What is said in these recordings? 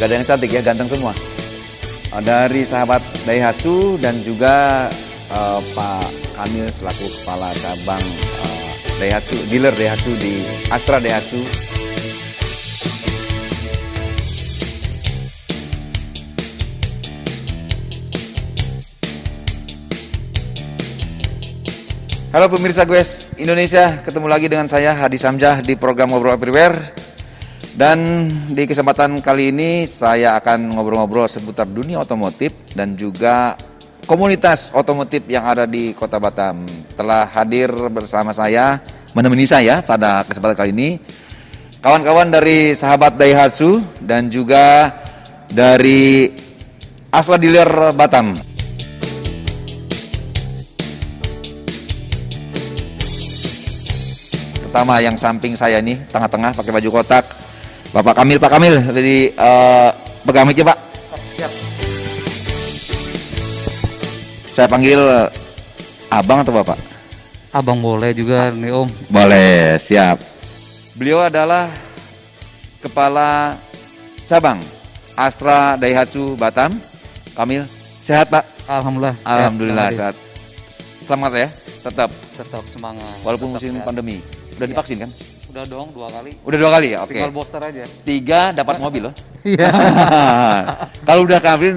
Gak ada yang cantik ya, ganteng semua. Dari sahabat Daihatsu dan juga Pak Kamil selaku kepala cabang Daihatsu, dealer Daihatsu di Astra Daihatsu. Halo pemirsa Goes Indonesia, ketemu lagi dengan saya Hadi Samjah di program Ngobrol Everywhere. Dan di kesempatan kali ini saya akan ngobrol-ngobrol seputar dunia otomotif dan juga komunitas otomotif yang ada di Kota Batam. Telah hadir bersama saya, menemani saya pada kesempatan kali ini kawan-kawan dari sahabat Daihatsu dan juga dari Astra Dealer Batam. Pertama yang samping saya nih, tengah-tengah pakai baju kotak, Bapak Kamil. Pak Kamil, dari pegang mic-nya Pak. Siap. Saya panggil Abang atau Bapak? Abang boleh juga nih Om. Boleh, siap. Beliau adalah Kepala Cabang Astra Daihatsu Batam. Kamil, sehat Pak? Alhamdulillah. Alhamdulillah sehat. Semangat ya, tetap. Tetap semangat. Walaupun tetap musim sehat. pandemi. Udah divaksin kan? Udah dong 2 kali. Udah 2 kali ya? Oke. Tinggal booster aja. 3 dapat mobil loh. Iya. Kalau udah kamil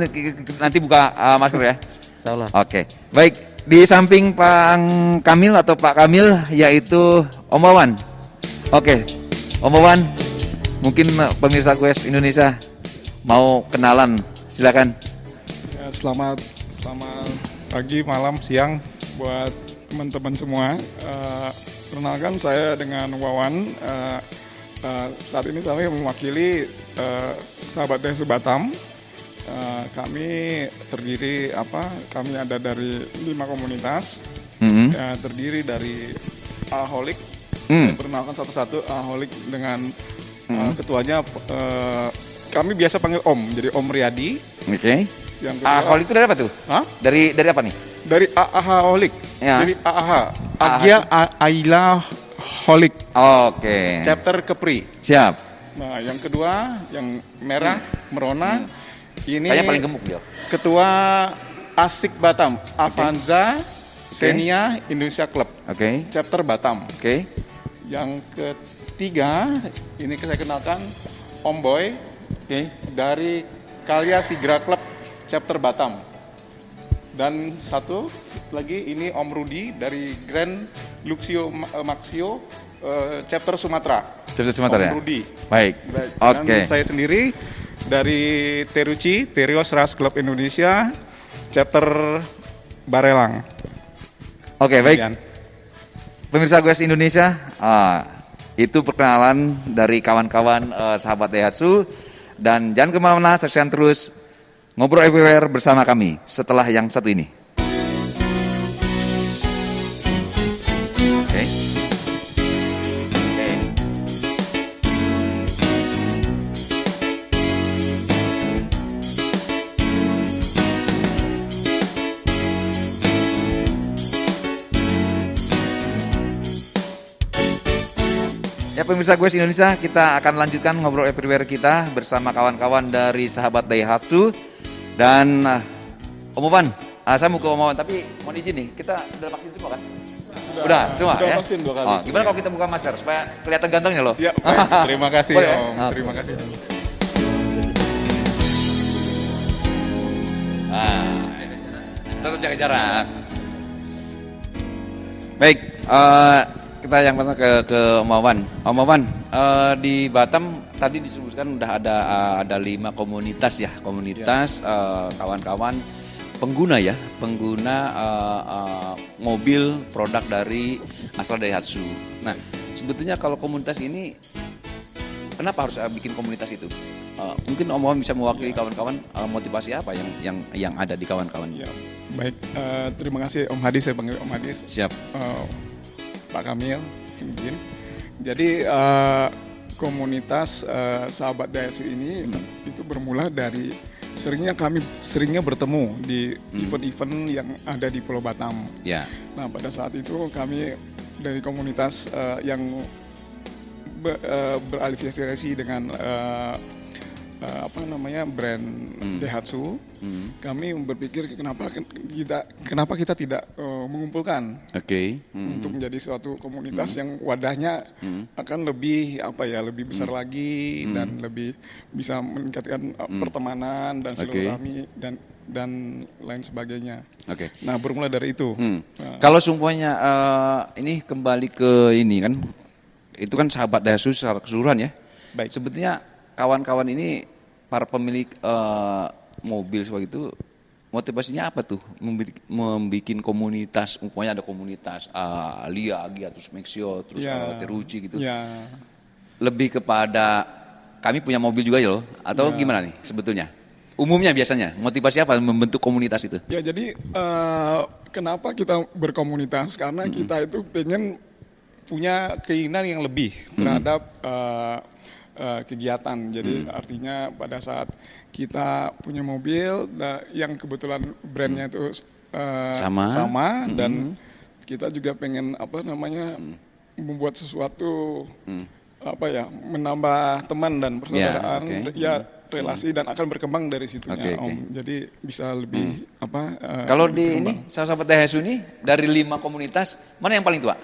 nanti buka masker ya. Insyaallah. Oke. Baik, di samping Pak Kamil atau Pak Kamil yaitu Om Wawan. Oke. Om Wawan, mungkin pemirsa Quest Indonesia mau kenalan, silakan. Ya, selamat pagi, malam, siang buat teman-teman semua. Perkenalkan saya dengan Wawan. Saat ini saya mewakili sahabat Daihatsu Batam. Kami terdiri kami ada dari 5 komunitas. Terdiri dari Aholic. Saya perkenalkan satu-satu. Aholic dengan ketuanya. Kami biasa panggil Om, jadi Om Riyadi. Oke. Yang kedua, Aholic itu dari apa tuh? Hah? Dari apa nih? Dari Aholic. Ya. Dari Agia Aila Holik. Oke. Chapter Kepri. Siap. Nah, yang kedua, yang merah, merona. Ini Kayaknya paling gemuk dia. Ketua Asik Batam, Avanza Xenia Indonesia Club. Oke. Chapter Batam. Oke. Yang ketiga, ini saya kenalkan Om Boy Oke. dari Kalya Sigra Club Chapter Batam. Dan satu lagi ini Om Rudi dari Grand Luxio Maxio Chapter Sumatera. Chapter Sumatera ya? Om Rudi. Baik. Dan Oke. saya sendiri dari Teruci, Terios Ras Club Indonesia, Chapter Barelang. Oke, baik. Demikian. Pemirsa Goes Indonesia, itu perkenalan dari kawan-kawan sahabat Daihatsu. Dan jangan kemana-mana, saksikan terus Ngobrol Everywhere bersama kami setelah yang satu ini. Oke. Ya pemirsa Goes Indonesia, kita akan lanjutkan Ngobrol Everywhere kita bersama kawan-kawan dari sahabat Daihatsu. Dan Om Wawan, saya mau ke Om Wawan, tapi mohon izin nih, kita udah vaksin semua kan? Udah semua sudah ya? vaksin 2 kali. Gimana kalau kita buka masker supaya kelihatan gantengnya loh? Ya, baik. Terima kasih Boleh, ya? Om. Terima kasih. Tetap jaga jarak. Baik, kita yang pertama ke Om Wawan. Om Wawan, di Batam tadi disebutkan udah ada 5 komunitas ya, kawan-kawan pengguna mobil produk dari Astra Daihatsu. Nah, sebetulnya kalau komunitas ini kenapa harus bikin komunitas itu? Mungkin Om Wawan bisa mewakili kawan-kawan, motivasi apa yang ada di kawan-kawan? Ya, baik. Terima kasih Om Hadi, saya panggil Om Hadi. Siap. Pak Kamil, izin. Jadi komunitas sahabat Daihatsu ini itu bermula dari kami seringnya bertemu di event-event yang ada di Pulau Batam. Ya. Nah, pada saat itu kami dari komunitas yang berafiliasi dengan brand Daihatsu, kami berpikir kenapa kita tidak mengumpulkan Oke. untuk menjadi suatu komunitas yang wadahnya akan lebih lebih besar lagi dan lebih bisa meningkatkan pertemanan dan silaturahmi dan lain sebagainya. Oke. Nah, bermula dari itu. Kalau semuanya ini kembali ke ini kan, itu kan sahabat Daihatsu secara keseluruhan ya. Baik. Sebetulnya kawan-kawan ini para pemilik mobil seperti itu motivasinya apa tuh membuat komunitas, umpamanya ada komunitas Lia, Agia, terus Maxio, terus Terucci gitu. Ya. Lebih kepada kami punya mobil juga ya loh, atau gimana nih sebetulnya? Umumnya biasanya motivasi apa membentuk komunitas itu? Ya, jadi kenapa kita berkomunitas? Karena kita itu pengen punya keinginan yang lebih terhadap kegiatan. Jadi artinya pada saat kita punya mobil yang kebetulan brandnya itu sama dan kita juga pengen membuat sesuatu menambah teman dan persaudaraan, relasi dan akan berkembang dari situnya, Om. Jadi bisa lebih Kalau di ini sahabat Daihatsu ini dari 5 komunitas mana yang paling tua?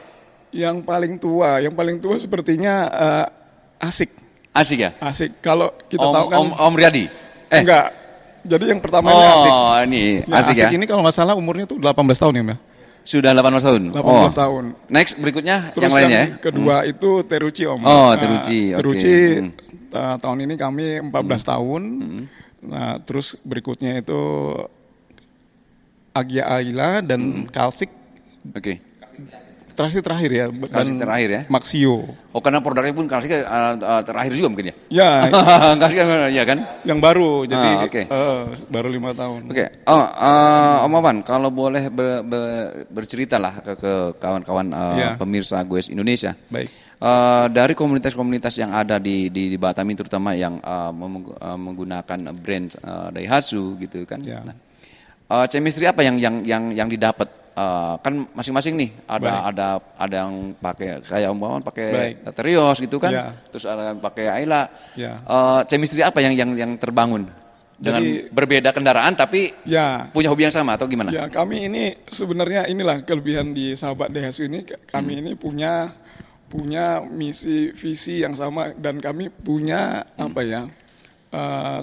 Yang paling tua sepertinya Asik. Asik ya? Asik. Kalau kita tahu kan Om Riyadi. Enggak. Jadi yang pertama ini Asik. Oh, ini Asik ya. Asik ini kalau nggak salah umurnya tuh 18 tahun ya, Mbak. Sudah 18 tahun. 18 tahun. Next berikutnya Terus yang lainnya ya. kedua itu Terucci, Om. Oh, Terucci. Terucci tahun ini kami 14 tahun. Nah, terus berikutnya itu Agia Aila dan Kalsik. Oke. Terakhir ya. Kalsik terakhir ya. Maxio. Oh, karena produknya pun Kalsik terakhir juga mungkin ya. Ya. Kalsik ya kan? Yang baru. Jadi baru 5 tahun. Oke. Om Avan, kalau boleh bercerita lah ke kawan-kawan pemirsa Goes Indonesia. Baik. Dari komunitas-komunitas yang ada di Batam ini terutama yang menggunakan brand Daihatsu gitu kan. Ya. Nah, chemistry apa yang didapat? Kan masing-masing nih ada yang pakai kayak umpama pakai Terios gitu kan, terus ada yang pakai Ayla. Chemistry apa yang terbangun dengan berbeda kendaraan tapi punya hobi yang sama atau gimana? Ya, kami ini sebenarnya inilah kelebihan di sahabat Daihatsu ini, kami ini punya misi visi yang sama dan kami punya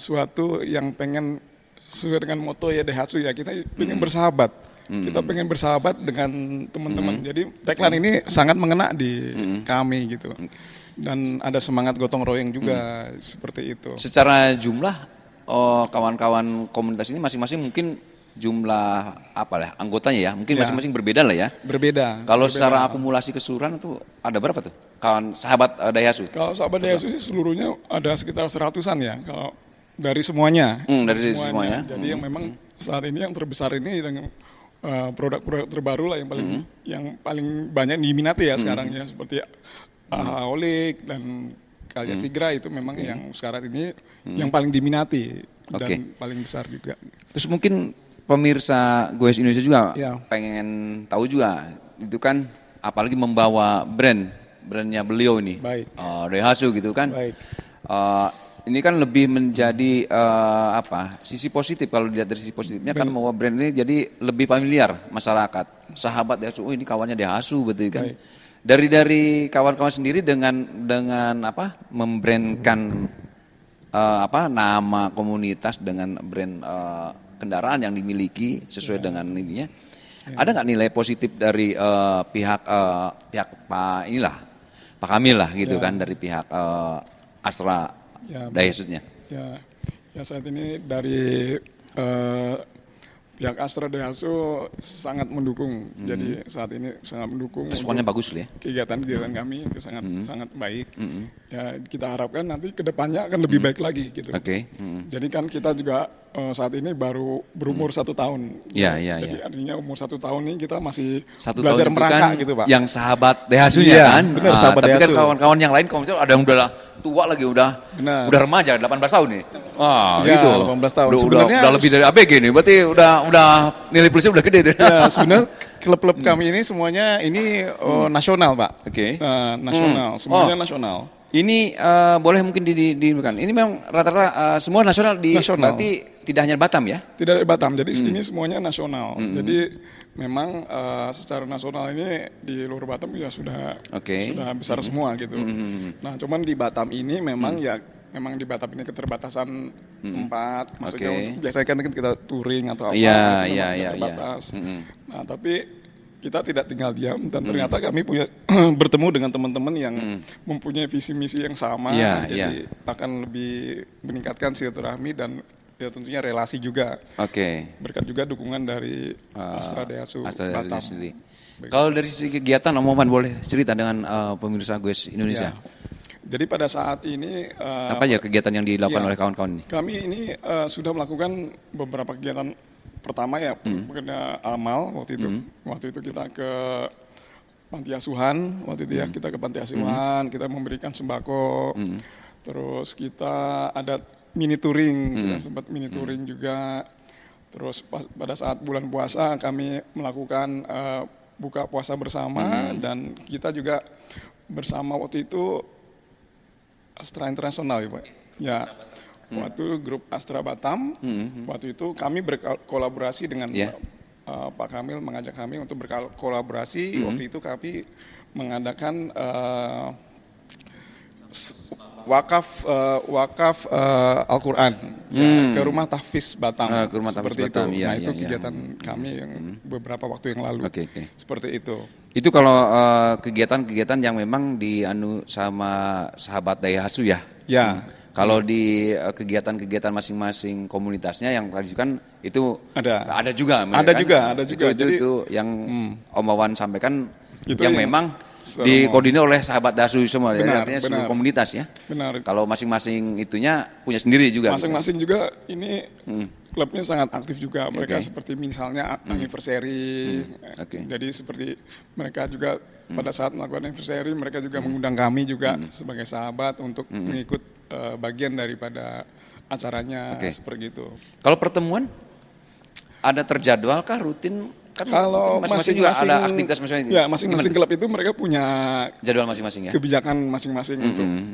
suatu yang pengen sesuai dengan moto ya Daihatsu ya, kita pengen bersahabat. Kita pengen bersahabat dengan teman-teman. Jadi tagline ini sangat mengena di kami gitu. Dan ada semangat gotong royong juga seperti itu. Secara jumlah kawan-kawan komunitas ini masing-masing mungkin jumlah anggotanya ya, mungkin masing-masing berbeda lah ya. Berbeda. Kalau secara akumulasi keseluruhan itu ada berapa tuh kawan sahabat Daihatsu? Kalau sahabat Daihatsu sih seluruhnya ada sekitar 100-an ya. Kalau dari semuanya. Dari semuanya. Jadi yang memang saat ini yang terbesar ini dengan produk-produk terbaru lah yang paling banyak diminati ya sekarang ya, seperti Aolik dan Calya Sigra itu memang yang sekarang ini yang paling diminati dan paling besar juga. Terus mungkin pemirsa Goes Indonesia juga pengen tahu juga itu kan, apalagi membawa brandnya beliau ini, Daihatsu gitu kan. Baik. Ini kan lebih menjadi sisi positif, kalau dilihat dari sisi positifnya kan bahwa brand ini jadi lebih familiar masyarakat. Sahabat Daihatsu, ini kawannya Daihatsu betul kan. Dari kawan-kawan sendiri dengan membrandkan nama komunitas dengan brand kendaraan yang dimiliki sesuai dengan ininya. Ada nggak nilai positif dari pihak Pak Kamil lah gitu kan, dari pihak Astra Daihatsu-nya? Ya saat ini dari pihak Astra Daihatsu sangat mendukung. Jadi saat ini sangat mendukung. Responnya bagus ya. Kegiatan kami itu sangat baik. Ya, kita harapkan nanti kedepannya akan lebih baik lagi gitu. Jadi kan kita juga saat ini baru berumur 1 tahun. Jadi artinya umur 1 tahun ini kita masih belajar merangkak gitu, Pak. Yang sahabat Daihatsu-nya kan. Benar, sahabat tapi Daihatsu. Kan kawan-kawan yang lain ada yang udah tua lagi, udah remaja, 18 tahun nih. Gitu. 18 tahun. Udah lebih dari ABG nih. Berarti udah nilai plusnya udah gede tuh. Ya, sebenarnya klub-klub kami ini semuanya ini nasional, Pak. Nasional, semuanya nasional. Ini boleh mungkin dibukan. Ini memang rata-rata semua nasional Nasional. berarti tidak hanya Batam ya? Tidak dari Batam, jadi ini semuanya nasional. Jadi memang secara nasional ini di luar Batam ya sudah Oke. sudah besar semua gitu. Nah, cuman di Batam ini memang memang di Batam ini keterbatasan tempat, maksudnya Oke. untuk, biasanya kan kita touring atau apa, Iya, itu iya, memang iya, terbatas. iya. Nah, tapi kita tidak tinggal diam dan ternyata kami punya bertemu dengan teman-teman yang mempunyai visi misi yang sama, Iya, jadi akan lebih meningkatkan silaturahmi dan ya tentunya relasi juga. Oke. Berkat juga dukungan dari Astra Daihatsu Astra Daihatsu Batam. sendiri. Baik. Kalau dari sisi kegiatan Om Wawan boleh cerita dengan pemirsa Goes Indonesia. Ya. Jadi pada saat ini Apa aja kegiatan yang dilakukan iya. oleh kawan-kawan ini? kami ini sudah melakukan beberapa kegiatan. Pertama ya pekerja amal waktu itu. Waktu itu kita ke panti asuhan, waktu itu ya kita ke panti asuhan, kita memberikan sembako. Terus kita ada mini touring, kita sempat mini touring juga. Terus pada saat bulan puasa kami melakukan buka puasa bersama dan kita juga bersama waktu itu Astra Internasional ya Pak. Ya, waktu grup Astra Batam, waktu itu kami berkolaborasi dengan Ya. Pak Kamil mengajak kami untuk berkolaborasi. Waktu itu kami mengadakan wakaf Al-Quran ke rumah tahfiz Batam. Ke rumah tahfiz seperti Batam, itu. iya, Nah iya, itu iya. kegiatan kami yang beberapa waktu yang lalu. Oke, oke. Seperti itu. Itu kalau kegiatan-kegiatan yang memang dianu sama sahabat Daihatsu ya. Ya. Kalau di kegiatan-kegiatan masing-masing komunitasnya yang tadi kan itu Ada juga. Ada kan? juga, ada juga. Itu, Jadi itu yang Om Wawan sampaikan Itu yang yang memang secara dikoordinir oleh sahabat Daihatsu semua. Jadi Benar, artinya seluruh benar. komunitas ya. benar. Kalau masing-masing itunya punya sendiri juga. Masing-masing juga ini klubnya sangat aktif juga. Mereka Oke. seperti misalnya anniversary. Oke. Jadi seperti mereka juga pada saat melakukan anniversary mereka juga mengundang kami juga sebagai sahabat untuk mengikut bagian daripada acaranya Oke. seperti itu. Kalau pertemuan ada terjadwalkah rutin? Kan Kalau masing-masing juga masing-masing ada aktivitas masing-masing. Ya, masing-masing klub itu mereka punya Jadwal masing-masing ya. kebijakan masing-masing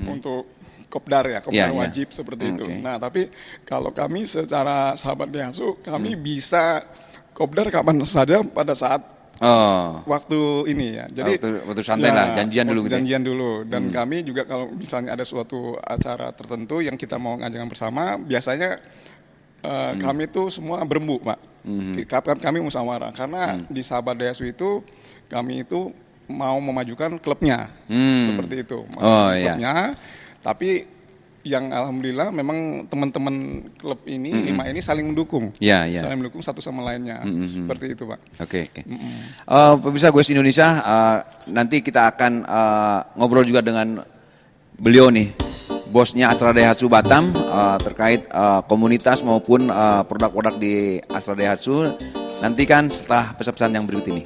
untuk kopdar ya, kopdar Ya, ya. wajib seperti itu. Oke. Nah, tapi kalau kami secara sahabat Daihatsu, kami bisa kopdar kapan saja pada saat Oh. waktu ini ya. Jadi waktu santai lah, janjian dulu waktu gitu ya. Janjian dulu. Dan kami juga kalau misalnya ada suatu acara tertentu yang kita mau ngajakan bersama, biasanya kami tuh semua berembuk, Pak. Kami musyawarah karena di sahabat Daihatsu itu kami itu mau memajukan klubnya. Seperti itu. Oh, Memajukan iya. klubnya. Tapi yang alhamdulillah memang teman-teman klub ini 5 ini saling mendukung. Iya, iya. Saling mendukung satu sama lainnya. Seperti itu, Pak. Oke, oke. Pemirsa Goes Indonesia, nanti kita akan ngobrol juga dengan beliau nih, bosnya Astra Daihatsu Batam, terkait komunitas maupun produk-produk di Astra Daihatsu. Nantikan setelah pesan-pesan yang berikut ini.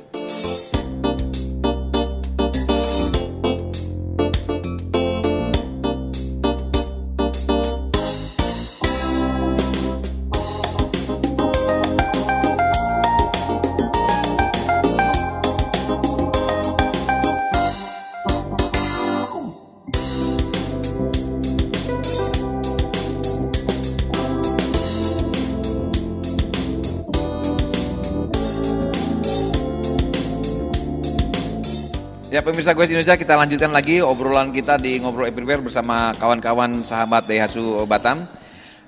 Ya pemirsa Goes Indonesia, kita lanjutkan lagi obrolan kita di Ngobrol Everywhere bersama kawan-kawan sahabat Daihatsu Batam.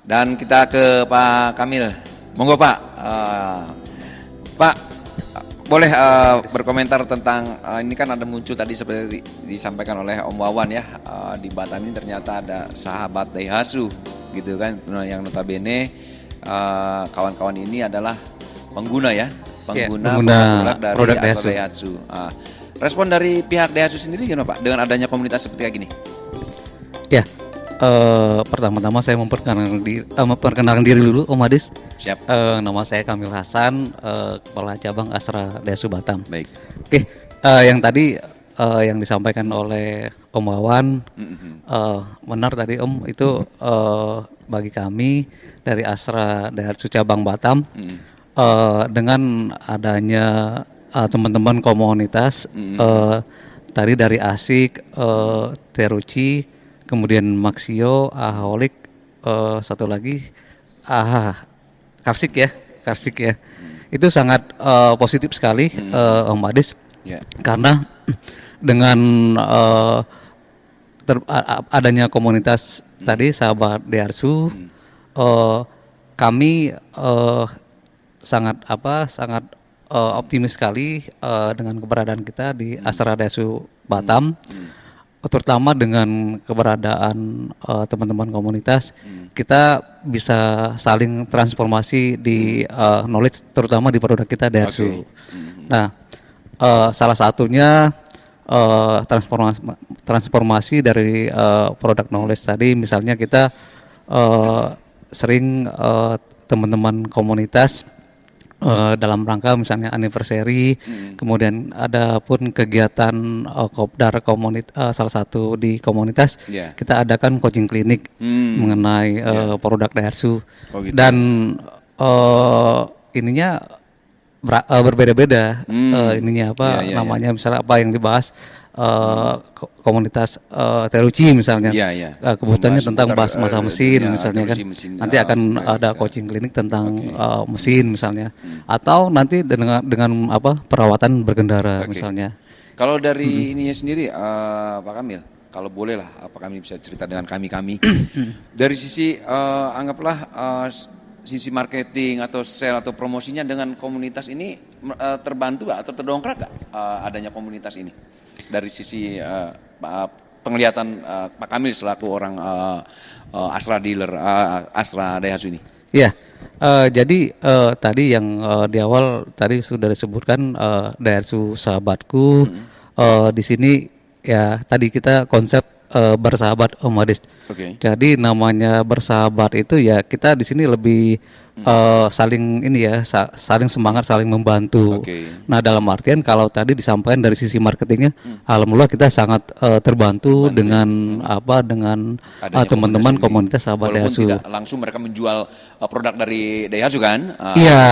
Dan kita ke Pak Kamil. Monggo Pak. Pak, boleh berkomentar tentang ini kan ada muncul tadi seperti disampaikan oleh Om Wawan ya, di Batam ini ternyata ada sahabat Daihatsu gitu kan, yang notabene kawan-kawan ini adalah pengguna ya, pengguna produk dari produk Astra Daihatsu. Daihatsu. Respon dari pihak Daihatsu sendiri gimana Pak dengan adanya komunitas seperti kayak gini? Ya, pertama-tama saya memperkenalkan diri dulu, Om Adis. Siap. Nama saya Kamil Hasan, Kepala Cabang Astra Daihatsu Batam. Baik. Oke, yang tadi yang disampaikan oleh Om Wawan, benar tadi Om, itu bagi kami dari Astra Daihatsu Cabang Batam, dengan adanya teman-teman komunitas tadi dari Asik, Teruci, kemudian Maxio, Aholic, satu lagi Karsik ya. Itu sangat positif sekali Om Adis, Ya. karena dengan adanya komunitas tadi sahabat Dearsu, kami sangat optimis sekali dengan keberadaan kita di Astra Dearsu Batam, terutama dengan keberadaan teman-teman komunitas. Kita bisa saling transformasi di knowledge, terutama di produk kita Dearsu. Nah, salah satunya transformasi dari produk knowledge tadi, misalnya kita sering teman-teman komunitas dalam rangka misalnya anniversary, kemudian ada pun kegiatan kopdar salah satu di komunitas, kita adakan coaching klinik mengenai produk Dearsu. Dan ininya berbeda-beda, ininya namanya misalnya apa yang dibahas komunitas Teruci misalnya, kebutuhannya tentang bahas masa mesin misalnya kan, nanti akan ada coaching klinik tentang mesin misalnya, atau nanti dengan perawatan berkendara misalnya. Kalau dari ininya sendiri Pak Kamil, kalau boleh lah Pak Kamil bisa cerita dengan kami dari sisi anggaplah sisi marketing atau sale atau promosinya dengan komunitas ini terbantu atau terdongkrak gak adanya komunitas ini dari sisi penglihatan Pak Kamil selaku orang Astra dealer, Astra Daihatsu ini? Ya, jadi tadi yang di awal tadi sudah disebutkan Daihatsu sahabatku. Di sini ya tadi kita konsep bersahabat Om Adis. Jadi namanya bersahabat itu ya kita di sini lebih saling saling semangat, saling membantu. Nah, dalam artian kalau tadi disampaikan dari sisi marketingnya, alhamdulillah kita sangat terbantu dengan dengan teman-teman komunitas sahabat Daihatsu. Tidak langsung mereka menjual produk dari Daihatsu kan? Iya,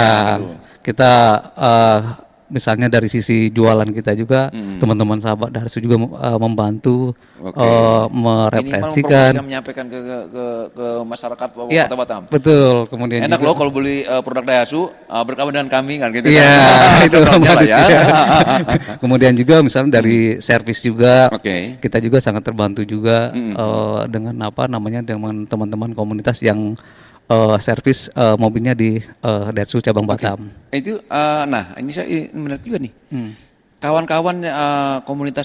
kita misalnya dari sisi jualan kita juga teman-teman sahabat Daihatsu juga membantu merefleksikan, menyampaikan ke masyarakat Kota Batam. Betul. Kemudian enak juga, loh kalau beli produk Daihatsu berkawan dengan kami kan gitu. Iya, itu ya. Kemudian juga misalnya dari servis juga, kita juga sangat terbantu juga dengan dengan teman-teman komunitas yang servis mobilnya di Daihatsu cabang Batam. Itu ini saya menarik juga nih. Kawan-kawan komunitas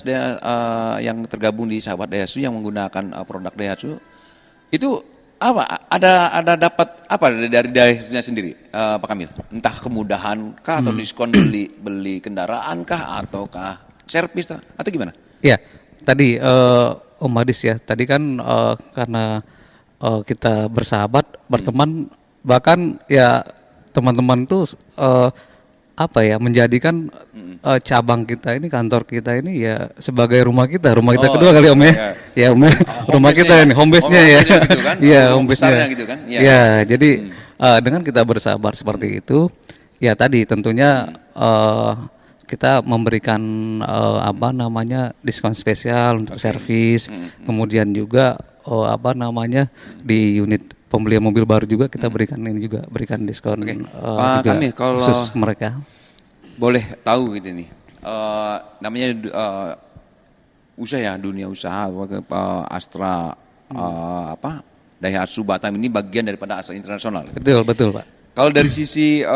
yang tergabung di sahabat Daihatsu yang menggunakan produk Daihatsu itu apa? Ada dapat apa dari Daihatsunya sendiri, Pak Kamil? Entah kemudahan kah atau diskon beli kendaraan kah ataukah servis atau gimana? Ya, tadi Om Adis ya, tadi kan karena kita bersahabat, berteman, bahkan ya teman-teman tuh menjadikan cabang kita ini, kantor kita ini ya sebagai rumah kita kedua kali Om ya. Ya Om, rumah kita ini home base-nya ya. Gitu kan? Iya, home base-nya gitu kan. Ya, jadi dengan kita bersahabat seperti itu, ya tadi tentunya kita memberikan diskon spesial untuk servis, kemudian juga di unit pembelian mobil baru juga kita berikan diskon juga kami kalau khusus mereka. Boleh tahu gitu nih, namanya dunia usaha Astra Daihatsu Batam ini bagian daripada Astra Internasional. Betul Pak. Kalau dari sisi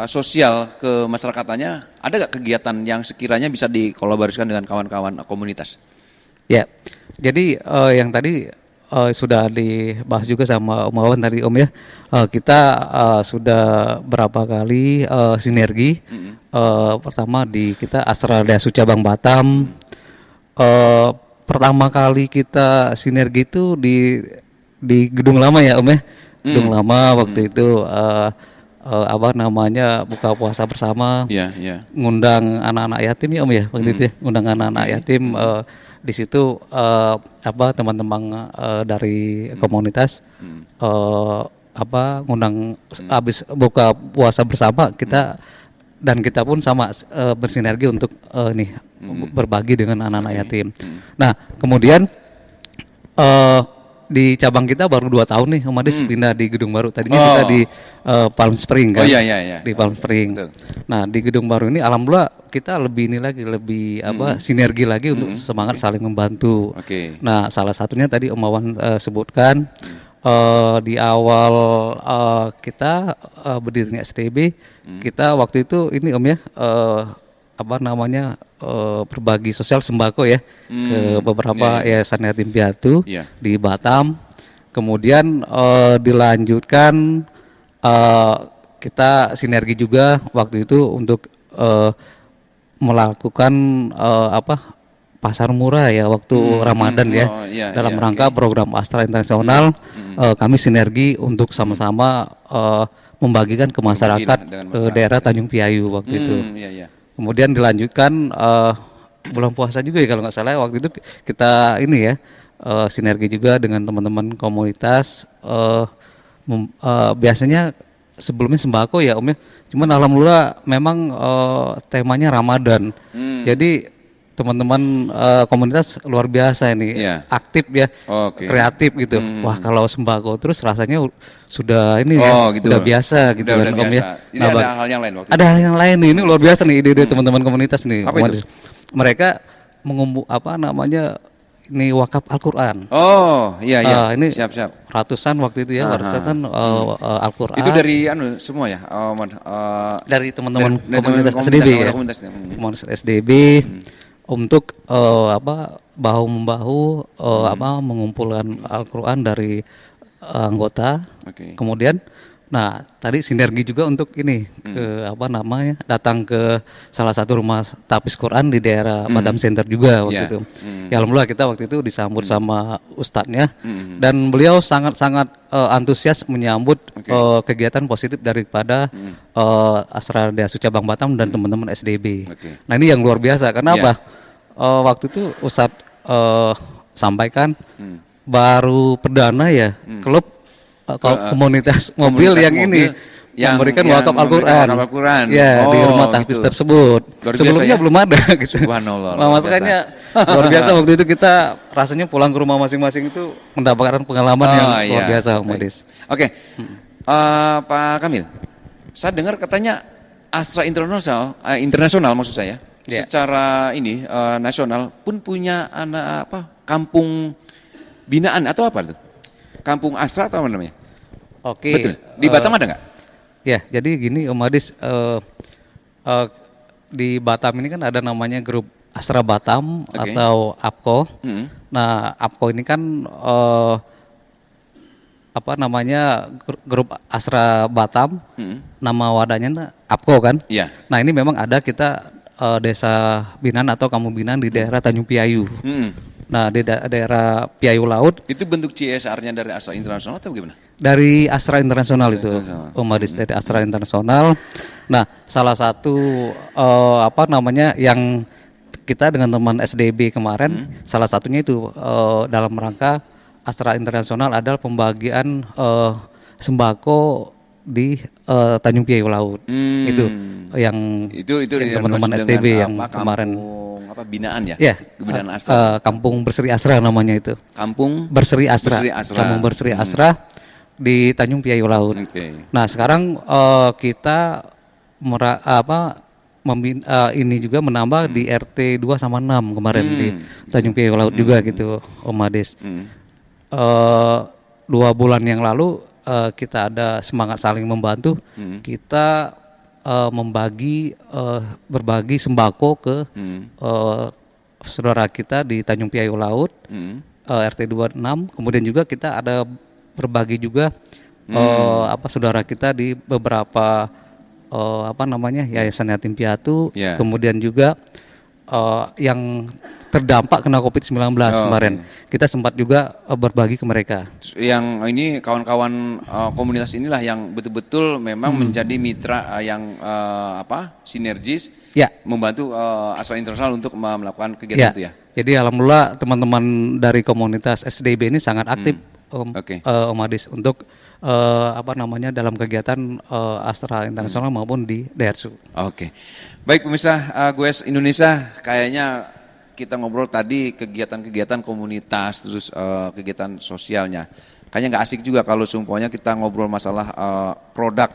sosial kemasyarakatnya, ada nggak kegiatan yang sekiranya bisa dikolaborasikan dengan kawan-kawan komunitas? Ya, jadi yang tadi sudah dibahas juga sama Om Wawan tadi Om ya, kita sudah berapa kali sinergi. Pertama kita Astra Daihatsu cabang Batam. Pertama kali kita sinergi itu di gedung lama ya Om ya. Gedung lama waktu itu buka puasa bersama, ngundang anak-anak yatim ya Om ya waktu itu ya, ngundang anak-anak yatim. Di situ teman-teman dari komunitas ngundang habis buka puasa bersama kita, dan kita pun sama bersinergi untuk berbagi dengan anak-anak yatim. Nah, kemudian Di cabang kita baru 2 tahun nih, Om Adis pindah di gedung baru. Tadinya Oh. kita di Palm Spring kan. Oh iya iya iya. Di Palm Spring. Betul. Nah, di gedung baru ini alhamdulillah kita lebih ini lagi, lebih sinergi lagi untuk semangat saling membantu. Oke. Nah, salah satunya tadi Om Wawan sebutkan di awal kita berdirinya SDB, kita waktu itu ini Om ya, apa namanya, berbagi sosial sembako ya ke beberapa yayasan yatim piatu Iya. di Batam. Kemudian dilanjutkan kita sinergi juga waktu itu untuk melakukan apa, pasar murah ya waktu Ramadan ya. Oh, iya, Dalam iya, rangka program Astra Internasional, kami sinergi untuk sama-sama membagikan ke masyarakat dengan masyarakat, daerah Tanjung Piayu waktu itu. Iya iya. Kemudian dilanjutkan bulan puasa juga ya kalau nggak salah waktu itu kita ini ya sinergi juga dengan teman-teman komunitas. Biasanya sebelumnya sembako ya Om ya. Cuman alhamdulillah memang temanya Ramadan. Jadi teman-teman komunitas luar biasa ini, Iya. aktif ya, Oke. kreatif gitu. Wah kalau sembako terus rasanya sudah ini ya, gitu. udah biasa gitu Udah kan Om biasa. ya. Ini Nah, ada hal yang lain waktu ada hal yang lain nih, ini luar biasa nih ide-ide teman-teman komunitas nih. Apa Om itu? Adis. Mereka apa namanya, ini wakaf Al-Quran. Oh, iya iya. Ini Siap-siap. ratusan waktu itu ya, ratusan Al-Quran. Itu dari semua ya? Dari teman-teman dari komunitas komunitas, SDB ya. komunitasnya. Komunitas SDB untuk apa, bahu membahu apa, mengumpulkan Al-Quran dari anggota. Oke. Kemudian nah tadi sinergi juga untuk ini ke apa namanya, datang ke salah satu rumah tapis Quran di daerah Batam Center juga waktu Iya. itu. Ya alhamdulillah kita waktu itu disambut sama ustadznya Hmm. dan beliau sangat-sangat antusias menyambut Oke. kegiatan positif daripada Astra Deasu Cabang Batam dan teman-teman SDB. Oke. Nah ini yang luar biasa. Kenapa? Waktu itu Ustadz sampaikan baru perdana ya klub komunitas mobil komunitas yang mobil ini yang memberikan wakaf Al-Quran. wakaf Al-Quran. Ya di Oh, rumah tahfiz gitu. tersebut. Luar biasa Sebelumnya ya? belum ada gitu. Subhanallah. Nah, luar makanya biasa. luar biasa waktu itu kita rasanya pulang ke rumah masing-masing itu mendapatkan pengalaman yang Oh, luar iya. biasa Om Baik. Adis. Oke. Pak Kamil, saya dengar katanya Astra internasional maksud saya, Iya. secara ini nasional pun punya kampung binaan atau apa tuh? Kampung Astra atau apa namanya? Oke. Betul. Di Batam ada nggak? Ya, jadi gini Om Adis, di Batam ini kan ada namanya grup Astra Batam Oke. atau APKO. Hmm. Nah, APKO ini kan apa namanya, grup Astra Batam, nama wadahnya APKO kan. Iya. Nah, ini memang ada kita desa binaan atau kampung binaan di daerah Tanjung Piayu. Hmm. Nah, di daerah Piayu Laut Itu bentuk CSR-nya dari Astra Internasional atau gimana? dari Astra Internasional itu, Internasional. Om Adis, dari Astra Internasional. Nah, salah satu apa namanya yang kita dengan teman SDB kemarin, salah satunya itu dalam rangka Astra Internasional adalah pembagian sembako di Tanjung Piayu Laut. Itu yang itu yang teman-teman dengan SDB yang apa, kemarin. kampung binaan ya? Ya, Binaan Astra. Kampung Berseri Asra namanya itu. Kampung Berseri Asra. Berseri Asra. Kampung Berseri Asra di Tanjung Piayu Laut. Oke. Nah, sekarang kita ini juga menambah di RT 2 sama 6 kemarin di Tanjung Piayu Laut juga gitu, Om Adis. 2 bulan yang lalu kita ada semangat saling membantu. Kita berbagi sembako ke saudara kita di Tanjung Piayu Laut, RT 26. Kemudian juga kita ada berbagi juga saudara kita di beberapa yayasan yatim piatu. Yeah. Kemudian juga yang terdampak kena COVID-19 kemarin. Kita sempat juga berbagi ke mereka. Yang ini kawan-kawan komunitas inilah yang betul-betul memang menjadi mitra yang sinergis, Ya. membantu Astra Internasional untuk melakukan kegiatan itu ya. Jadi alhamdulillah teman-teman dari komunitas SDB ini sangat aktif Oke. Om Adis untuk dalam kegiatan Astra Internasional maupun di DRSU. Oke. Baik pemirsa GoES Indonesia, kayaknya kita ngobrol tadi kegiatan-kegiatan komunitas, terus kegiatan sosialnya. Kayaknya nggak asik juga kalau semuanya kita ngobrol masalah produk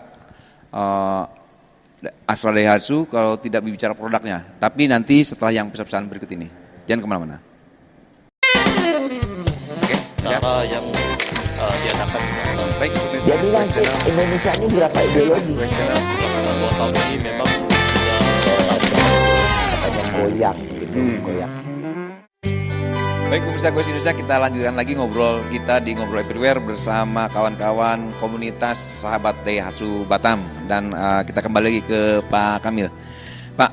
Astra Daihatsu kalau tidak berbicara produknya. Tapi nanti setelah yang pesan-pesan berikut ini. Jangan kemana-mana. Oke, siap. Cara yang diadakan Baik, Jadi nanti Indonesia ini berapa ideologi? selama 2 tahun ini memang Katanya goyang gitu, goyang. Baik pemirsa Goes Indonesia, kita lanjutkan lagi ngobrol kita di Ngobrol Everywhere bersama kawan-kawan komunitas sahabat Daihatsu Batam. Dan kita kembali lagi ke Pak Kamil. Pak,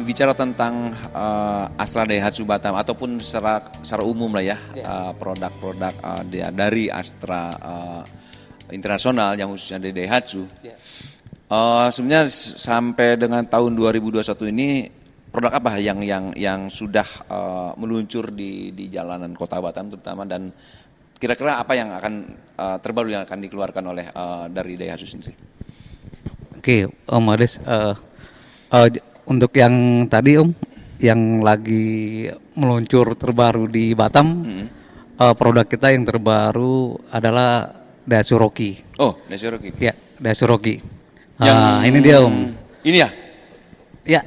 bicara tentang Astra Daihatsu Batam ataupun secara umum lah ya, produk-produk dari Astra internasional yang khususnya dari Daihatsu. Sebenarnya sampai dengan tahun 2021 ini produk apa yang sudah meluncur di jalanan Kota Batam terutama, dan kira-kira apa yang akan terbaru yang akan dikeluarkan oleh dari Daihatsu sendiri? Oke, Om Ades, untuk yang tadi Om, yang lagi meluncur terbaru di Batam, produk kita yang terbaru adalah Daihatsu Rocky. Oh, Daihatsu Rocky. Ya, Daihatsu Rocky. Ini dia Om. Ini ya? Ya,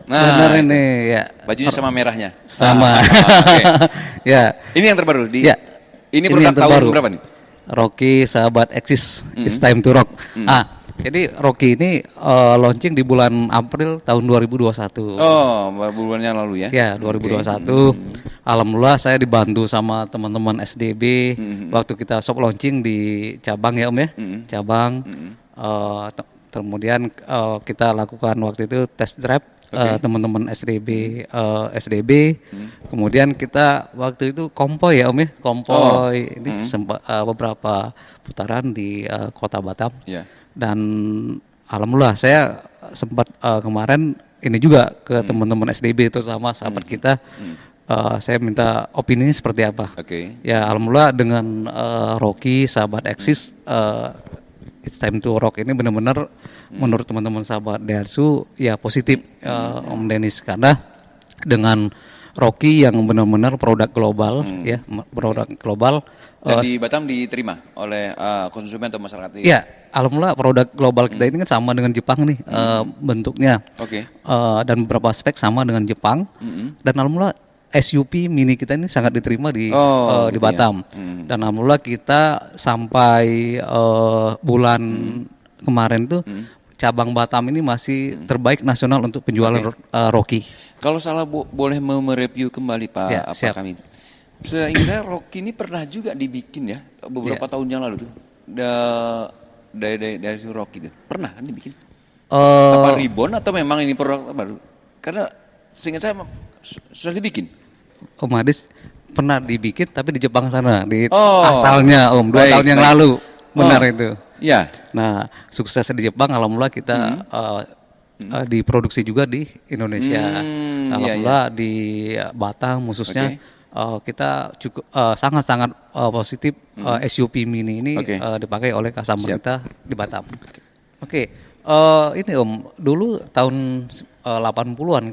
Nah, benar itu. ini ya. Bajunya sama merahnya. Sama. Oke. Ya, Ini yang terbaru di. Ya. Ini Ini produk yang tahun terbaru. berapa nih? Rocky sahabat Exis, It's Time to Rock. Jadi Rocky ini launching di bulan April tahun 2021. Oh, bulan yang lalu ya? Ya, 2021. Alhamdulillah saya dibantu sama teman-teman SDB waktu kita soft launching di cabang ya Om ya. Cabang. Kemudian kita lakukan waktu itu test drive teman-teman SDB. Kemudian kita waktu itu konvoy ya Om ya. Konvoy ini sempat beberapa putaran di Kota Batam. Ya. Dan alhamdulillah saya sempat kemarin ini juga ke teman-teman SDB itu sama sahabat kita. Saya minta opini seperti apa. Oke. Ya alhamdulillah dengan Rocky sahabat Exis It's Time to Rock ini benar-benar menurut teman-teman sahabat Daihatsu ya positif Om Dennis, karena dengan Rocky yang benar-benar produk global ya, produk global. Dan di Batam diterima oleh konsumen atau masyarakat? Ya, alhamdulillah produk global kita ini kan sama dengan Jepang nih bentuknya. Oke. Dan beberapa spek sama dengan Jepang. Dan alhamdulillah SUV mini kita ini sangat diterima di gitu Batam. ya. Dan alhamdulillah kita sampai bulan kemarin tuh cabang Batam ini masih terbaik nasional untuk penjualan Rocky. Kalau salah boleh mereview kembali Pak, Ya, apa siap. kami? Sudah ingat saya Rocky ini pernah juga dibikin ya beberapa tahun yang lalu tuh. Dari Rocky itu pernah kan dibikin? Apa ribbon atau memang ini produk baru? Karena seingat saya sudah dibikin. Om Adis pernah dibikin tapi di Jepang sana di Oh, asalnya Om 2 tahun yang lalu. Benar itu. Ya. Nah, sukses di Jepang alhamdulillah kita diproduksi juga di Indonesia. Alhamdulillah di Batam khususnya kita cukup sangat-sangat positif SUV mini ini dipakai oleh customer kita di Batam. Ini Om, dulu tahun 80-an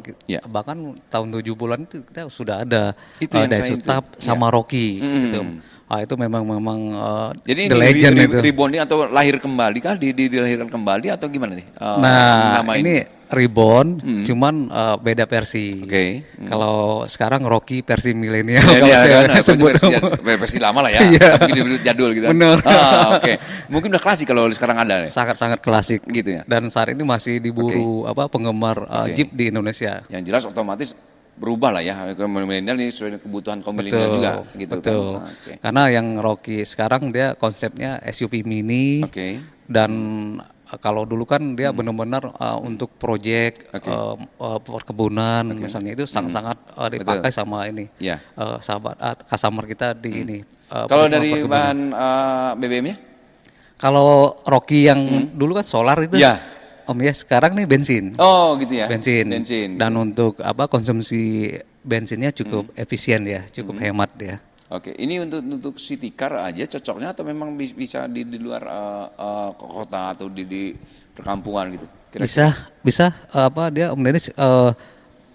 bahkan tahun 70-an itu kita sudah ada Daihatsu Tab sama Rocky gitu. Itu memang jadi the legend itu. Reborn atau lahir kembali kah? Dilahirkan kembali atau gimana nih? Ini Reborn, cuman beda versi. Kalau sekarang Rocky versi milenial. Versi lama lah ya. Tapi jadul gitu. Bener. Mungkin udah klasik kalau sekarang ada nih. Sangat-sangat klasik gitu ya. Dan saat ini masih diburu penggemar Jeep di Indonesia. Yang jelas otomatis berubah lah ya, milenial ini sesuai dengan kebutuhan kaum milenial juga gitu. Betul. Karena yang Rocky sekarang dia konsepnya SUV mini. Dan kalau dulu kan dia benar-benar untuk proyek perkebunan misalnya itu sangat-sangat dipakai sama ini sahabat customer kita di ini. Kalau dari bahan BBM-nya? Kalau Rocky yang dulu kan solar itu. Om ya, sekarang nih bensin. Oh gitu ya. Bensin. Dan untuk konsumsi bensinnya cukup efisien ya, cukup hemat ya. Ini untuk city car aja cocoknya atau memang bisa di luar kota atau di perkampungan gitu? Bisa dia Om Dennis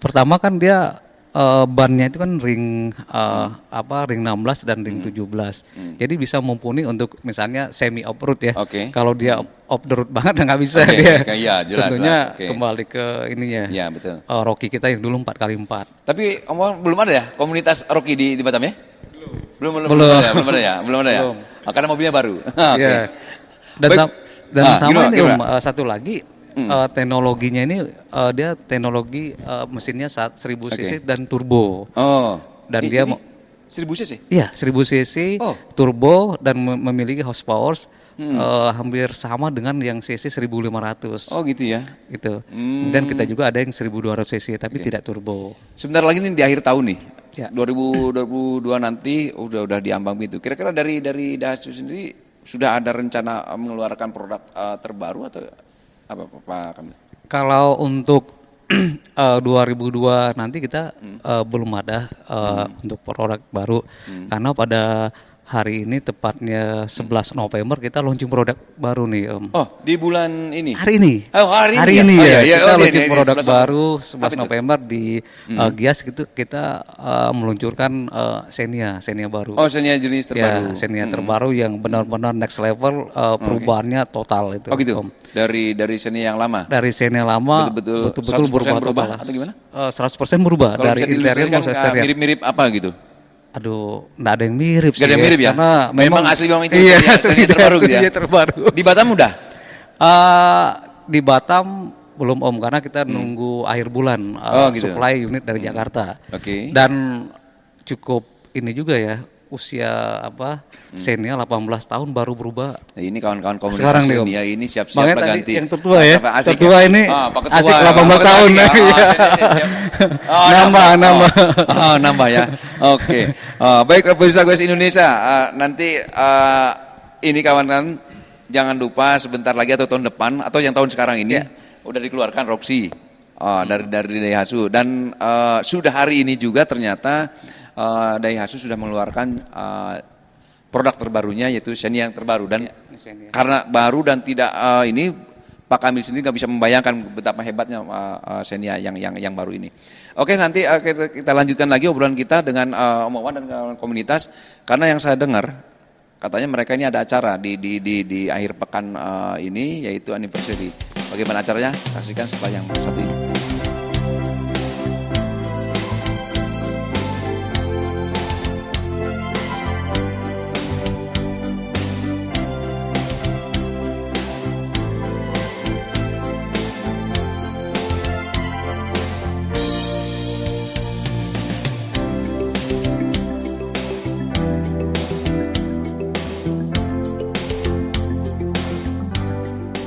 pertama kan dia bannya itu kan ring ring 16 dan ring 17. Jadi bisa mumpuni untuk misalnya semi off road ya. Oke. Kalau dia off the road banget nggak bisa Oke, dia. oke, iya, jelas, Tentunya jelas, oke. kembali ke ininya. Iya, betul. Rocky kita yang dulu 4x4. Tapi belum ada ya komunitas Rocky di Batam ya? Belum Belum. ada ya, belum ada ya, belum ada ya. Belum. Oh, karena mobilnya baru. Oke. Iya. Dan Baik. dan sama Gimana, ini gimana? satu lagi teknologinya ini dia teknologi mesinnya 1000 cc Oke. dan turbo. Oh. Dan dia ini mau 1000 cc. Iya, 1000 cc, Oh. turbo dan memiliki horsepower hampir sama dengan yang cc 1500. Oh gitu ya. Gitu. Kemudian kita juga ada yang 1200 cc tapi tidak turbo. Sebentar lagi nih di akhir tahun nih. Ya. 2022 nanti udah diambang pintu. Kira-kira dari Daihatsu sendiri sudah ada rencana mengeluarkan produk terbaru atau apa Pak Kamil? Kalau untuk 2002 nanti kita belum ada untuk produk baru karena pada hari ini tepatnya 11 November kita launching produk baru nih Om. Oh, di bulan ini. Hari ini. Oh, hari ini. Ini Oh, ya. iya, Kita oh, launching ini, produk 11 baru Apa 11 itu? November di Gias gitu kita meluncurkan Xenia baru. Oh, Xenia jenis terbaru. Ya, Xenia terbaru yang benar-benar next level perubahannya total itu. Oh gitu. Om. Dari Xenia yang lama. Dari Xenia lama Betul-betul 100% berubah berubah total. atau gimana? 100% berubah Kalau dari bisa interior diilustrasikan, maupun eksterior. mirip-mirip apa gitu? Aduh, nggak ada yang mirip sih. Nggak ada yang mirip ya? Karena Memang asli memang itu iya, Xenia terbaru gitu ya? Xenia terbaru. Di Batam udah? Di Batam belum Om karena kita nunggu akhir bulan Oh, gitu. supply unit dari Jakarta. Oke. Dan cukup ini juga ya usia Xenia 18 tahun baru berubah. Nah, ini kawan-kawan komunitas Sekarang nih, Om. Xenia ini siap-siap Makanya lah tadi ganti. yang tertua ya. Asik Tertua ini Pak Ketua asik ya. 18 Pak Ketua tahun. asik ya. Iya. Oh, Nambah. Oh, nambah ya. Oke. Baik pemirsa Goes Indonesia, nanti ini kawan-kawan jangan lupa sebentar lagi atau tahun depan atau yang tahun sekarang ini udah dikeluarkan Roxy dari Daihatsu dan sudah hari ini juga ternyata Daihatsu sudah mengeluarkan produk terbarunya yaitu Xenia yang terbaru dan Xenia. karena baru dan tidak ini Pak Kamil sendiri nggak bisa membayangkan betapa hebatnya Xenia yang baru ini. Oke, nanti kita lanjutkan lagi obrolan kita dengan Om Wawan dan kawan komunitas karena yang saya dengar katanya mereka ini ada acara di akhir pekan ini yaitu anniversary. Bagaimana acaranya? Saksikan setelah yang satu ini.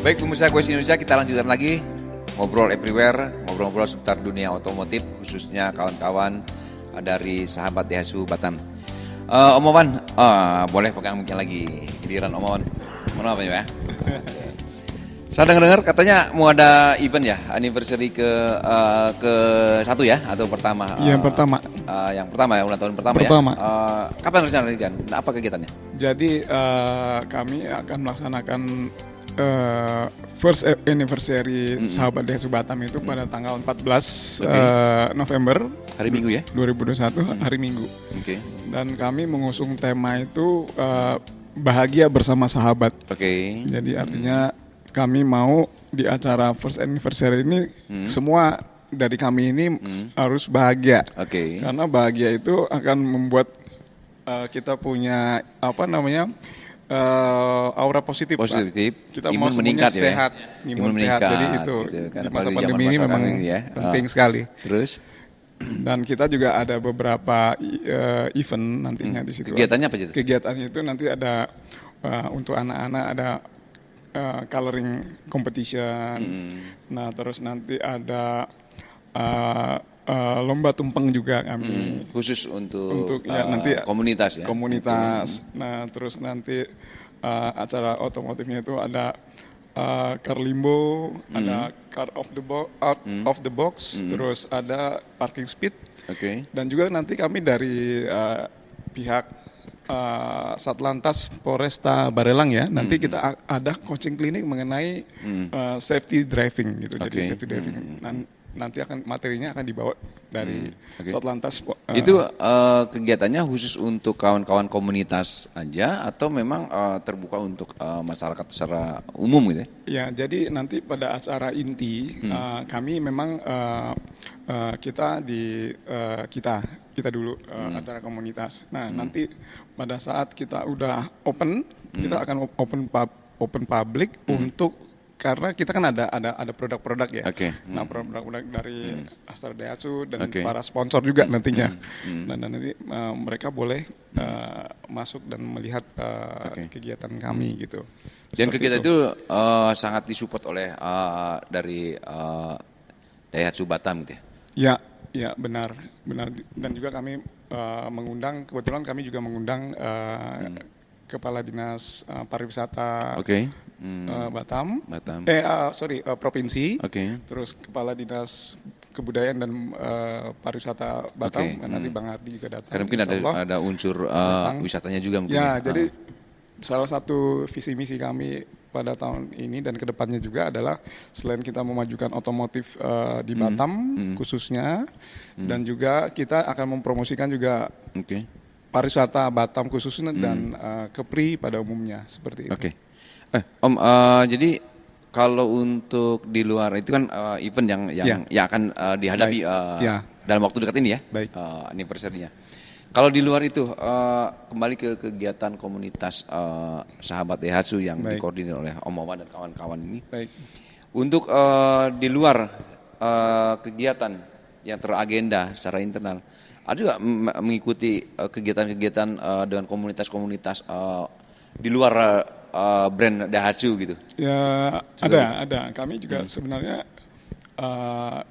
Baik pemirsa Goes Indonesia, kita lanjutkan lagi ngobrol everywhere, ngobrol-ngobrol seputar dunia otomotif khususnya kawan-kawan dari sahabat Daihatsu Batam. Om Wawan, boleh pegang mic lagi, giliran Om Wawan. Mohon maaf ya. Saya dengar katanya mau ada event ya, anniversary ke satu ya atau pertama? Yang pertama. Yang pertama ya, ulang tahun pertama. Pertama. Ya. Kapan rencana kan? Apa kegiatannya? Jadi kami akan melaksanakan first anniversary Sahabat Daihatsu Batam itu pada tanggal 14 November Hari Minggu ya? 2021 hari Minggu. Oke. Dan kami mengusung tema itu bahagia bersama sahabat. Oke. Jadi artinya kami mau di acara first anniversary ini semua dari kami ini harus bahagia. Oke. Karena bahagia itu akan membuat kita punya aura positif. Pak. Kita imun mau meningkat semuanya ya. sehat, imun sehat. Jadi itu gitu. di Karena masa apalagi pandemi zaman ini masa memang ini ya. penting sekali. Terus Dan kita juga ada beberapa event nantinya di situ. kegiatannya apa aja? Kegiatannya itu nanti ada untuk anak-anak ada coloring competition. Nah, terus nanti ada lomba tumpeng juga kami. Khusus untuk ya, nanti komunitas ya. Komunitas. Nah, terus nanti acara otomotifnya itu ada car limbo, ada car out of the box, terus ada parking speed. Oke. Dan juga nanti kami dari pihak Satlantas Polresta Barelang ya, nanti kita ada coaching klinik mengenai safety driving gitu. Oke. Jadi safety driving. nanti materinya akan dibawa dari Oke. Satlantas. Itu kegiatannya khusus untuk kawan-kawan komunitas aja atau memang terbuka untuk masyarakat secara umum gitu ya? Ya, jadi nanti pada acara inti kami memang kita kita dulu acara komunitas. Nah, nanti pada saat kita udah open, kita akan open public untuk, karena kita kan ada produk-produk ya. Oke. Nah, produk-produk dari Astra Daihatsu dan Oke. para sponsor juga nantinya. Dan nanti mereka boleh masuk dan melihat Oke. kegiatan kami gitu. Dan Seperti kegiatan itu sangat disupport oleh dari Daihatsu Batam gitu ya? Ya, ya benar. Dan juga kami kebetulan kami juga mengundang Kepala Dinas Pariwisata Oke. Batam. Batam. Provinsi. Oke. Terus Kepala Dinas Kebudayaan dan Pariwisata Batam. Oke, Nanti Bang Ardi juga datang. Karena mungkin insyaallah. ada unsur Datang. wisatanya juga mungkin Ya, ya? jadi salah satu visi misi kami pada tahun ini dan kedepannya juga adalah selain kita memajukan otomotif di Batam khususnya, dan juga kita akan mempromosikan juga Oke. pariwisata Batam khususnya dan Kepri pada umumnya seperti itu. Oke. Om, jadi kalau untuk di luar itu kan event yang akan dihadapi Ya. dalam waktu dekat ini ya, Baik. anniversary-nya. Kalau di luar itu kembali ke kegiatan komunitas sahabat Daihatsu yang Baik. dikoordinir oleh Om Wawan dan kawan-kawan ini. Baik. Untuk di luar kegiatan yang teragenda secara internal, ada juga mengikuti kegiatan-kegiatan dengan komunitas-komunitas di luar brand Daihatsu gitu. Ya, ada. Kami juga sebenarnya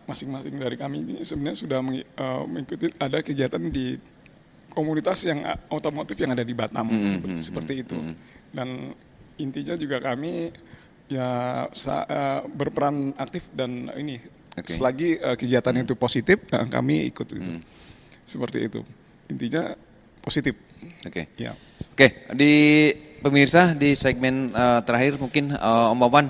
masing-masing dari kami ini sebenarnya sudah mengikuti ada kegiatan di komunitas yang otomotif yang ada di Batam seperti itu. Dan intinya juga kami ya berperan aktif dan ini selagi kegiatan itu positif, kami ikut itu. Seperti itu. Intinya positif. Oke. Ya. Oke, di pemirsa di segmen terakhir mungkin Om Wawan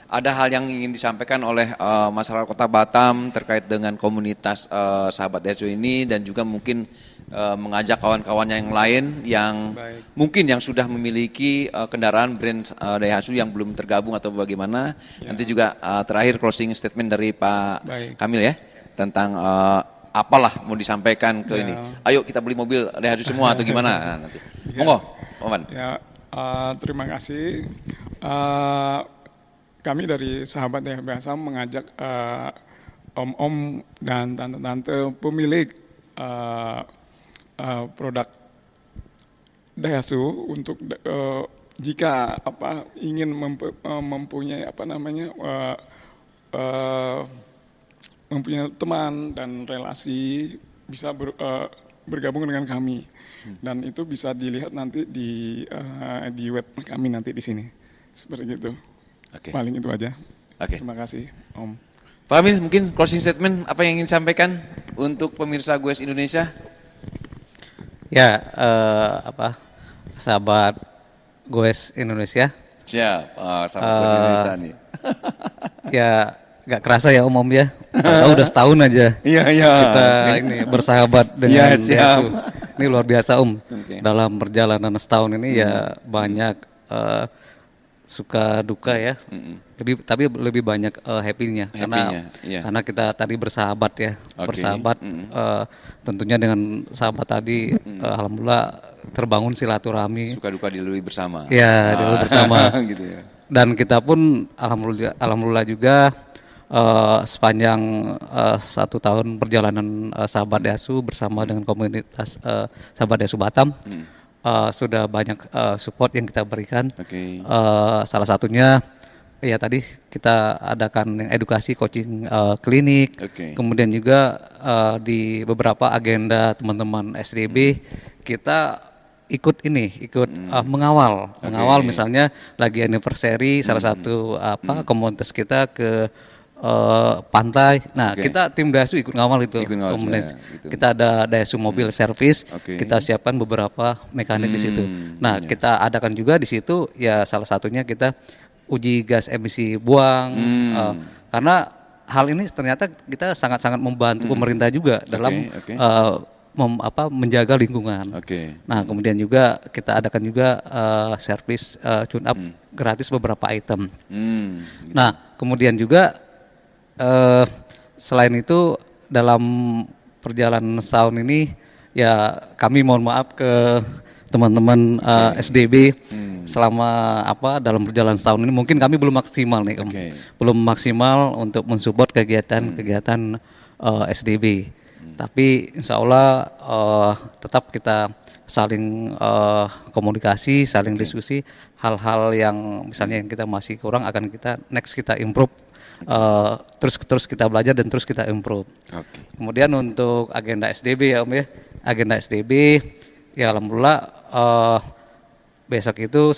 ada hal yang ingin disampaikan oleh masyarakat Kota Batam terkait dengan komunitas sahabat Daihatsu ini, dan juga mungkin mengajak kawan-kawannya yang lain yang Baik. mungkin yang sudah memiliki kendaraan brand Daihatsu yang belum tergabung atau bagaimana. Nanti juga terakhir closing statement dari Pak Baik. Kamil ya tentang apalah mau disampaikan ke ini. Ayo kita beli mobil Daihatsu semua atau gimana? Nah, nanti. Monggo, Om Wawan. Ya, terima kasih. Kami dari sahabat yang biasa mengajak om-om dan tante-tante pemilik produk Daihatsu untuk jika ingin mempunyai mempunyai teman dan relasi, bisa bergabung dengan kami. Dan itu bisa dilihat nanti di web kami nanti di sini. Seperti itu. Oke. Paling itu aja. Oke. Terima kasih, Om. Pak Kamil, mungkin closing statement apa yang ingin disampaikan untuk pemirsa Goes Indonesia? Ya, sahabat Goes Indonesia. Siap, sahabat Goes Indonesia nih. Ya, nggak kerasa ya Om ya. Tahu udah setahun aja. Iya. Kita ini bersahabat dengan Iya, siap. Daihatsu. Ini luar biasa Om. Oke. Dalam perjalanan setahun ini ya banyak suka duka ya. Tapi lebih banyak happy-nya Happy-nya, iya. karena kita tadi bersahabat ya. Oke. Bersahabat tentunya dengan sahabat tadi alhamdulillah terbangun silaturahmi. Suka duka dilalui bersama. Ya, dilalui bersama. Gitu ya. Dan kita pun alhamdulillah juga sepanjang 1 tahun perjalanan sahabat Daihatsu bersama dengan komunitas sahabat Daihatsu Batam sudah banyak support yang kita berikan. Oke. Salah satunya ya tadi kita adakan edukasi coaching klinik, Oke. kemudian juga di beberapa agenda teman-teman SDB kita ikut mengawal misalnya lagi anniversary salah satu komunitas kita ke pantai. Nah, Oke. kita tim Daihatsu ikut ngawal itu. Ikut ngawal komunitas. juga, gitu. Kita ada Daihatsu mobil service. Oke. Kita siapkan beberapa mekanik di situ. Nah, iya. kita adakan juga di situ ya salah satunya kita uji gas emisi buang karena hal ini ternyata kita sangat-sangat membantu pemerintah juga dalam oke. menjaga lingkungan. Oke. Nah, kemudian juga kita adakan juga servis tune up gratis beberapa item. Nah, kemudian juga selain itu dalam perjalanan setahun ini ya kami mohon maaf ke teman-teman SDB selama dalam perjalanan setahun ini mungkin kami belum maksimal nih, Om. Belum maksimal untuk mensupport kegiatan SDB. Tapi insya Allah tetap kita saling komunikasi, saling diskusi hal-hal yang misalnya yang kita masih kurang akan kita next kita improve, terus kita belajar dan terus kita improve. Kemudian untuk agenda SDB ya Om ya, agenda SDB ya alhamdulillah besok itu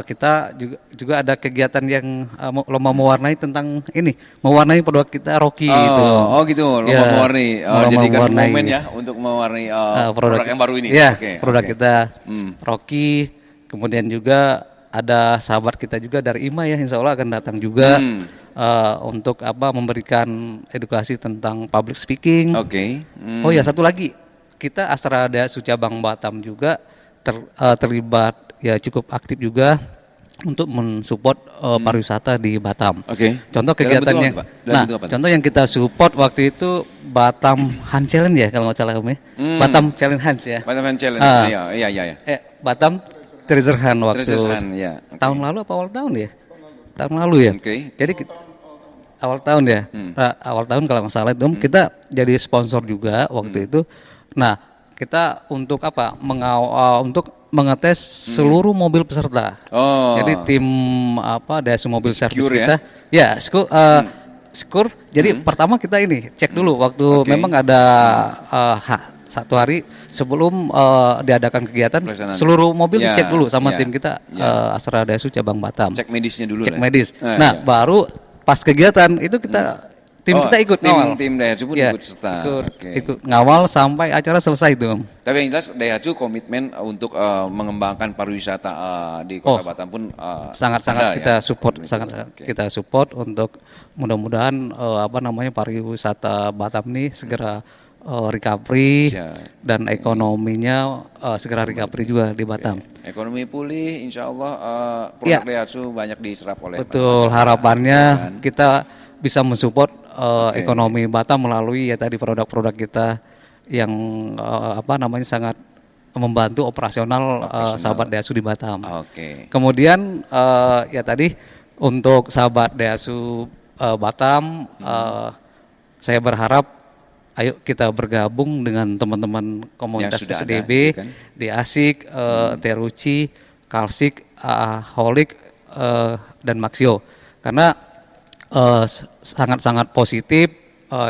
kita juga ada kegiatan yang lomba mewarnai tentang ini, mewarnai produk kita Rocky gitu. Oh gitu, lomba Ya, mewarnai. lomba Jadikan mewarnai. momen ya untuk mewarnai produk yang baru ini. Ya, Oke, produk oke. kita Rocky. Kemudian juga ada sahabat kita juga dari IMA ya, insya Allah akan datang juga untuk memberikan edukasi tentang public speaking. Oke. Oh ya, satu lagi, kita Astra Dasu Cabang Batam juga terlibat ya cukup aktif juga untuk mensupport pariwisata di Batam. Oke. Contoh Dalam kegiatannya, bentuk apa, Pak? Dalam bentuk apa? contoh yang kita support waktu itu Batam Hunt Challenge ya kalau nggak salah Om ya. Batam Challenge Hunt ya. Batam Fan Challenge. Iya. Batam Treasure Hunt waktu Treasure Hunt, ya. Oke. tahun lalu apa awal tahun ya? Tahun lalu ya. Oke. Jadi awal tahun ya. Nah, awal tahun kalau nggak salah itu kita jadi sponsor juga waktu itu. Nah, kita untuk untuk mengetes seluruh mobil peserta. Oh. Jadi tim Dasu Mobil Service Secure kita, ya, skur. Jadi pertama kita ini cek dulu waktu memang ada satu hari sebelum diadakan kegiatan, Pelaksanaan. seluruh mobil Ya, dicek dulu sama ya, tim kita Astra Dasu Cabang Batam. Cek medisnya dulu Cek lah. medis. Ah, Nah, iya. baru pas kegiatan itu kita tim kita ikut ngawal. Tim Daihatsu pun Ya, ikut serta. Oke. ikut ngawal sampai acara selesai itu, Om. Tapi yang jelas Daihatsu komitmen untuk mengembangkan pariwisata di Kota Batam pun Sangat-sangat ada kita ya? support, Oke. sangat kita support untuk mudah-mudahan pariwisata Batam ini segera recovery Siap. dan ekonominya segera recovery juga di Batam. Ekonomi pulih, insya Allah Ya. produk Daihatsu banyak diserap oleh Betul, masyarakat. harapannya Kan? kita bisa mensupport ekonomi Batam melalui ya tadi produk-produk kita yang sangat membantu operasional sahabat Daihatsu di Batam. Oke. Kemudian ya tadi untuk sahabat Daihatsu Batam, saya berharap ayo kita bergabung dengan teman-teman komunitas Yang sudah ada, SDB gitu kan? di Asik, Teruci, Kalsik, Holik, dan Maxio. Karena sangat-sangat positif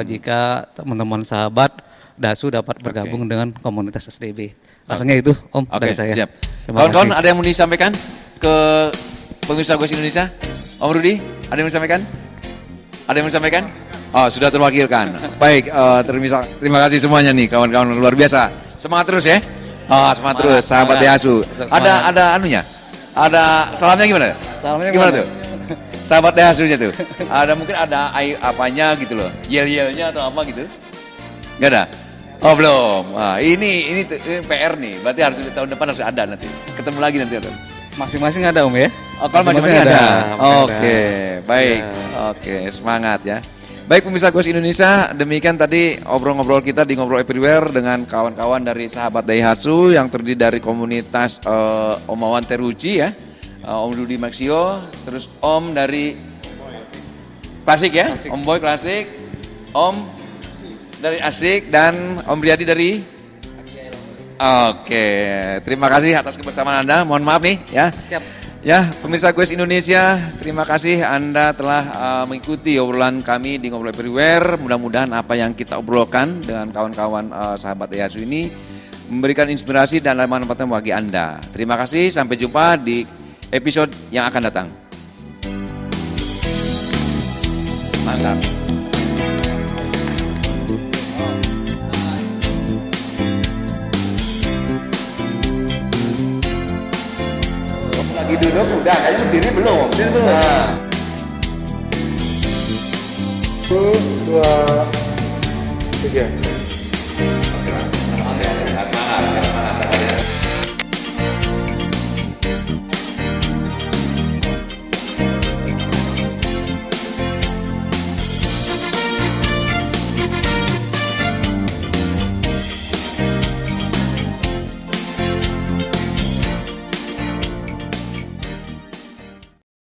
jika teman-teman sahabat Dasu dapat bergabung dengan komunitas SDB. Rasanya itu Om Oke, dari saya. siap. Terima Kawan-kawan kasih. ada yang mau disampaikan ke pemirsa Goes Indonesia? Om Rudi, ada yang mau disampaikan? Ada yang mau disampaikan? Oh, sudah terwakilkan. Baik, terima kasih semuanya nih kawan-kawan luar biasa. Semangat terus ya. Semangat terus sahabat Daihatsu. Ada anunya? Ada salamnya gimana? Salamnya gimana gimana? tuh? Sahabat Daihatsu-nya tuh. Mungkin ada apanya gitu loh. Yel-yelnya atau apa gitu? Enggak ada. Oh, belum. Ini PR nih. Berarti harus tahun depan harus ada nanti. Ketemu lagi nanti. Masing-masing ada Om ya? Oh, kalau masing-masing ada. masing-masing Oke, baik. Oke, semangat ya. Baik pemirsa Goes Indonesia, demikian tadi ngobrol-ngobrol kita di Ngobrol Everywhere dengan kawan-kawan dari sahabat Daihatsu yang terdiri dari komunitas Om Wawan Teruci ya, Om Rudi Maxio, terus Om dari Klasik ya, Om Boy Klasik, Om dari Asik dan Om Riyadi dari Oke, terima kasih atas kebersamaan Anda. Mohon maaf nih ya. Siap. Ya, pemirsa Goes Indonesia, terima kasih Anda telah mengikuti obrolan kami di Ngobrol Everywhere. Mudah-mudahan apa yang kita obrolkan dengan kawan-kawan sahabat Daihatsu ini memberikan inspirasi dan manfaat bagi Anda. Terima kasih, sampai jumpa di episode yang akan datang. Mantap. Lagi duduk udah, kayaknya berdiri belum? Berdiri belum? Nah. 2, 3. Semangat, semangat.